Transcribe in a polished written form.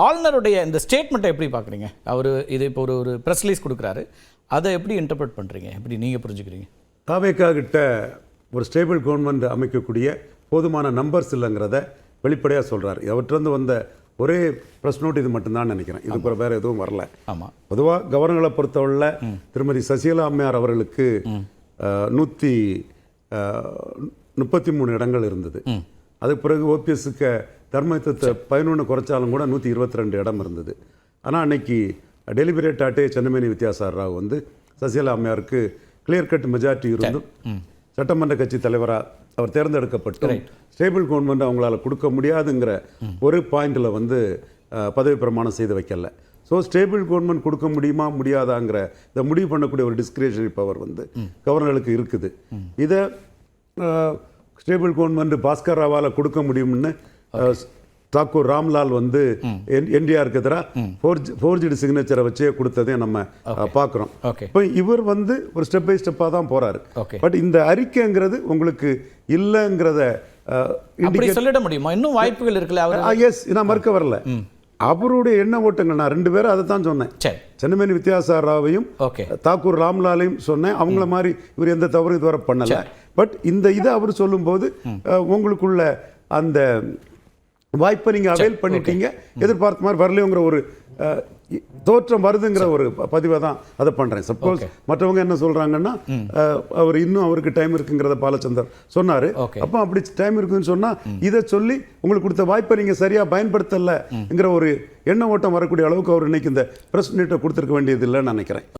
ஆளுநருடைய இந்த ஸ்டேட்மெண்ட்டை எப்படி பார்க்குறீங்க? அவர் இது இப்போ ஒரு ப்ரெஸ் ரிலீஸ் கொடுக்குறாரு, அதை எப்படி இன்டர்பிரட் பண்ணுறீங்க? எப்படி நீங்கள் புரிஞ்சுக்கிறீங்க? தாவேகா கிட்ட ஒரு ஸ்டேபிள் கவர்மெண்ட் அமைக்கக்கூடிய போதுமான நம்பர்ஸ் இல்லைங்கிறத வெளிப்படையாக சொல்கிறார். அவற்றிருந்து வந்த ஒரே ப்ரெஸ் நோட் இது மட்டும்தான் நினைக்கிறேன். இது கூட வேறு எதுவும் வரல. ஆமாம், பொதுவாக கவர்னர்களை பொறுத்தவரை திருமதி சசிகலா அம்மையார் அவர்களுக்கு 133 இடங்கள் இருந்தது. அதுக்கு பிறகு ஓபிஎஸ்க்கு தர்மயுத்தத்தை 11 குறைச்சாலும் கூட 122 இடம் இருந்தது. ஆனால் அன்னைக்கு டெலிபரேட் ஆட்டே சென்னமேனி வித்யாசாகர் ராவ் வந்து சசிகலா அம்மையாருக்கு கிளியர் கட் மெஜாரிட்டி இருந்தும் சட்டமன்ற கட்சி தலைவராக அவர் தேர்ந்தெடுக்கப்பட்டு ஸ்டேபிள் கவர்மெண்ட் அவங்களால கொடுக்க முடியாதுங்கிற ஒரு பாயிண்டில் வந்து பதவி பிரமாணம் செய்து வைக்கல. ஸோ ஸ்டேபிள் கவர்மெண்ட் கொடுக்க முடியுமா முடியாதாங்கிற இதை முடிவு பண்ணக்கூடிய ஒரு டிஸ்கிரிஷனரி பவர் வந்து கவர்னர்களுக்கு இருக்குது. இதை ஸ்டேபிள் கவர்மெண்ட் பாஸ்கர் ராவால் கொடுக்க முடியும்னு தாக்கூர் ராம்லால் வந்து என்டிஆருக்கு எதிராக ஃபோர்ஜிடு சிக்னேச்சரை வச்சே கொடுத்ததே நம்ம பார்க்குறோம். இப்போ இவர் வந்து ஒரு ஸ்டெப் பை ஸ்டெப்பாக தான் போகிறாரு. பட் இந்த அறிக்கைங்கிறது உங்களுக்கு இல்லைங்கிறத சொல்லிட முடியுமா? இன்னும் வாய்ப்புகள் இருக்குல்ல? எஸ், நான் மறுக்க வரல. அவருடைய எண்ண ஓட்டங்கள் நான் 2 பேரும் அதை தான் சொன்னேன். சென்னமேனி வித்யாசாகர் ராவையும் தாக்கூர் ராம்லாலையும் சொன்னேன். அவங்கள மாதிரி இவர் எந்த தவறு இதுவரை பண்ணலை. பட் இந்த இதை அவர் சொல்லும்போது உங்களுக்குள்ள அந்த வாய்ப்பை நீங்கள் அவைல் பண்ணிட்டீங்க, எதிர்பார்த்த மாதிரி வரலையோங்கிற ஒரு தோற்றம் வருதுங்கிற ஒரு பதிவை தான் அதை பண்ணுறேன். சப்போஸ் மற்றவங்க என்ன சொல்கிறாங்கன்னா அவர் இன்னும் அவருக்கு டைம் இருக்குங்கிறத பாலச்சந்தர் சொன்னார். அப்போ அப்படி டைம் இருக்குதுன்னு சொன்னால் இதை சொல்லி உங்களுக்கு கொடுத்த வாய்ப்பை நீங்கள் சரியாக பயன்படுத்தலைங்கிற ஒரு எண்ண ஓட்டம் வரக்கூடிய அளவுக்கு அவர் இன்னைக்கு இந்த ப்ரெஸ் மீட்டை கொடுத்துருக்க வேண்டியது இல்லைன்னு நினைக்கிறேன்.